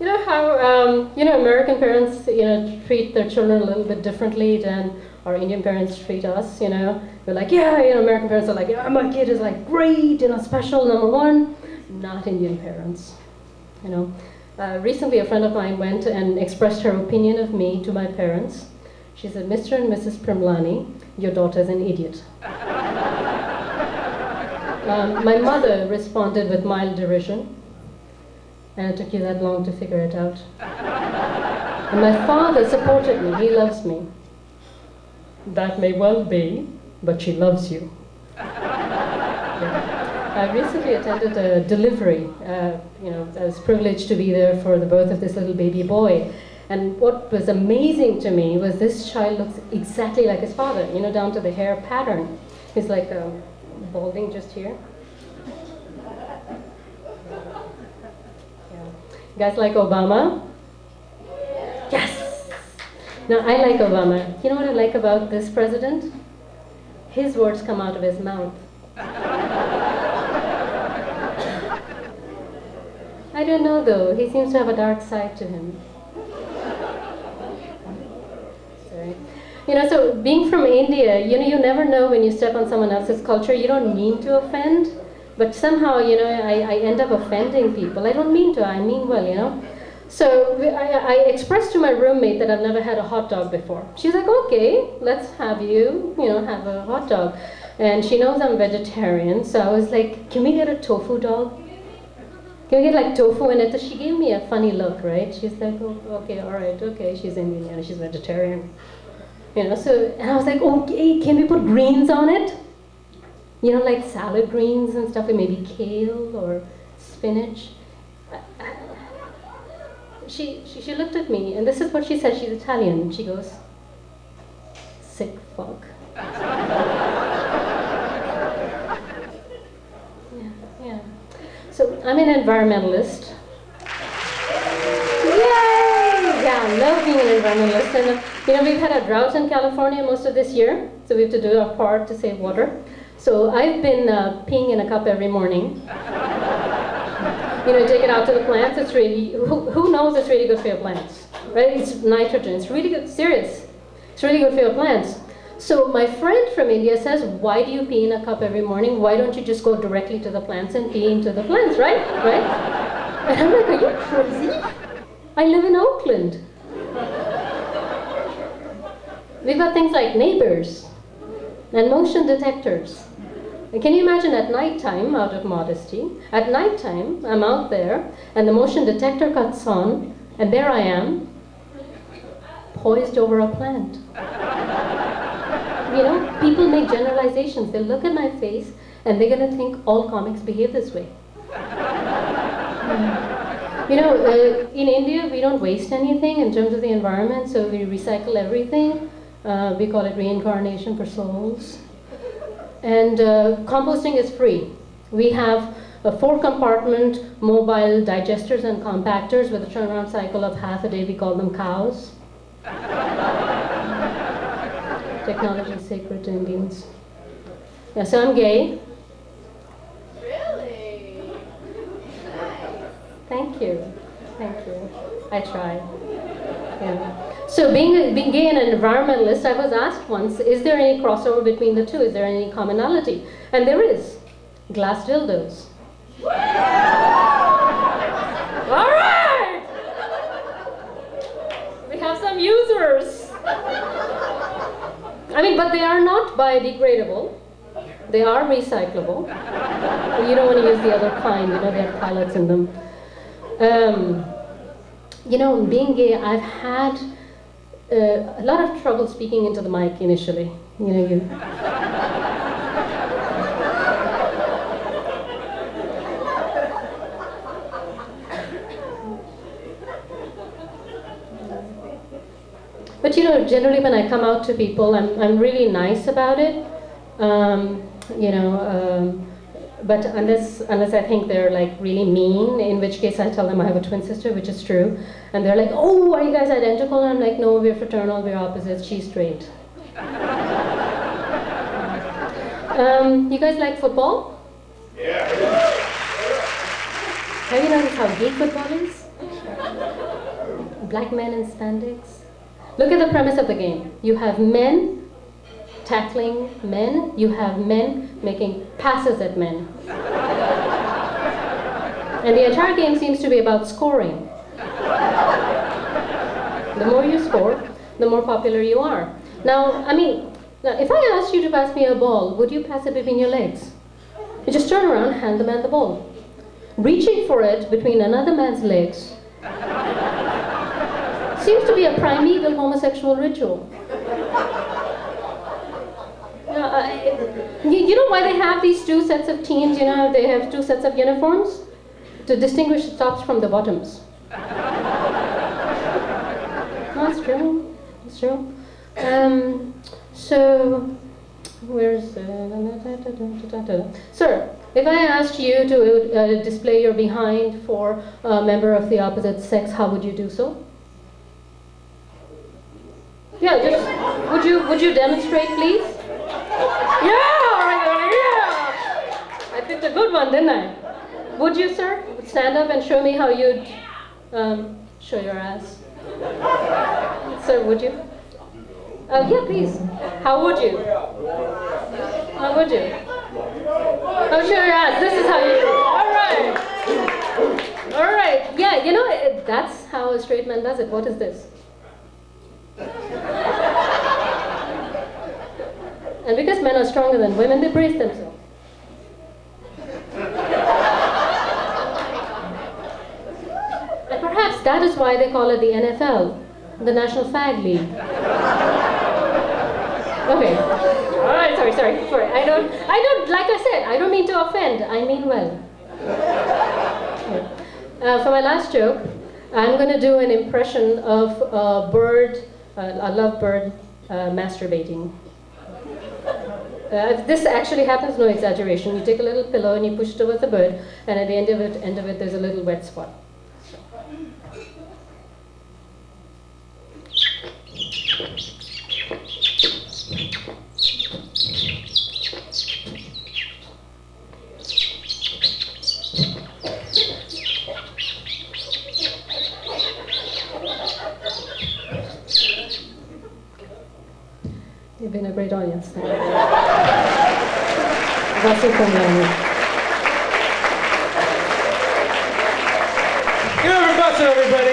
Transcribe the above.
You know how, American parents, treat their children a little bit differently than our Indian parents treat us, They're like, yeah, American parents are like, yeah, my kid is like great, special, #1. Not Indian parents, Recently, a friend of mine went and expressed her opinion of me to my parents. She said, Mr. and Mrs. Primlani, your daughter's an idiot. My mother responded with mild derision. And it took you that long to figure it out. And my father supported me. He loves me. That may well be, but she loves you. Yeah. I recently attended a delivery. I was privileged to be there for the birth of this little baby boy. And what was amazing to me was this child looks exactly like his father, down to the hair pattern. He's like balding just here. You guys like Obama? Yes! No, I like Obama. You know what I like about this president? His words come out of his mouth. I don't know though, he seems to have a dark side to him. Sorry. So being from India, you never know when you step on someone else's culture. You don't mean to offend. But somehow, I end up offending people. I don't mean to, I mean well, So I expressed to my roommate that I've never had a hot dog before. She's like, okay, let's have you, have a hot dog. And she knows I'm vegetarian, so I was like, can we get a tofu dog? Can we get like tofu in it? So she gave me a funny look, right? She's like, oh, okay, all right, okay, she's Indian, she's vegetarian. And I was like, okay, can we put greens on it? Like salad greens and stuff, and maybe kale or spinach. She looked at me, and this is what she said. She's Italian. She goes, sick fuck. Yeah. So I'm an environmentalist. Yay! Yeah, I love being an environmentalist. And we've had a drought in California most of this year, so we have to do our part to save water. So I've been peeing in a cup every morning. Take it out to the plants. It's really, who knows it's really good for your plants, right? It's nitrogen. It's really good, serious. It's really good for your plants. So my friend from India says, why do you pee in a cup every morning? Why don't you just go directly to the plants and pee into the plants, right? And I'm like, are you crazy? I live in Oakland. We've got things like neighbors and motion detectors. And can you imagine at nighttime, out of modesty, at nighttime, I'm out there, and the motion detector cuts on, and there I am, poised over a plant. People make generalizations. They look at my face, and they're going to think all comics behave this way. In India, we don't waste anything in terms of the environment, so we recycle everything. We call it reincarnation for souls. And composting is free. We have a 4-compartment mobile digesters and compactors with a turnaround cycle of half a day. We call them cows. Technology is sacred to Indians. Yeah, so I'm gay. Really? Nice. Thank you. I try. Yeah. So being gay and an environmentalist, I was asked once, is there any crossover between the two? Is there any commonality? And there is. Glass dildos. All right! We have some users. But they are not biodegradable. They are recyclable. You don't want to use the other kind, they have pellets in them. Being gay, I've had a lot of trouble speaking into the mic initially. But generally when I come out to people, I'm really nice about it. But unless I think they're like really mean, in which case I tell them I have a twin sister, which is true. And they're like, oh, are you guys identical? And I'm like, no, we're fraternal, we're opposites, she's straight. You guys like football? Yeah. Have you noticed how deep football is? black men in spandex? Look at the premise of the game. You have men tackling men. You have men making passes at men. And the entire game seems to be about scoring. The more you score, the more popular you are. Now, if I asked you to pass me a ball, would you pass it between your legs? You just turn around, hand the man the ball. Reaching for it between another man's legs seems to be a primeval homosexual ritual. You know why they have these two sets of teams? You know, they have two sets of uniforms? To distinguish the tops from the bottoms. That's true. That's true. So, where's... Sir, if I asked you to display your behind for a member of the opposite sex, how would you do so? Yeah, just... Would you demonstrate, please? Yeah! I picked a good one, didn't I? Would you, sir? Stand up and show me how you'd show your ass. Sir, would you? Yeah, please. How would you? How would you? Oh, show your ass. This is how you do it. All right. All right. Yeah, you know, that's how a straight man does it. What is this? And because men are stronger than women, they brace themselves. And perhaps that is why they call it the NFL, the National Fag League. Okay. All right. Sorry. I don't. Like I said, I don't mean to offend. I mean well. Yeah. For my last joke, I'm going to do an impression of a bird, a lovebird, masturbating. If this actually happens, no exaggeration. You take a little pillow and you push it towards the bird, and at the end of it, there's a little wet spot. You've been a great audience. VASU PRIMLANI. Give it a everybody.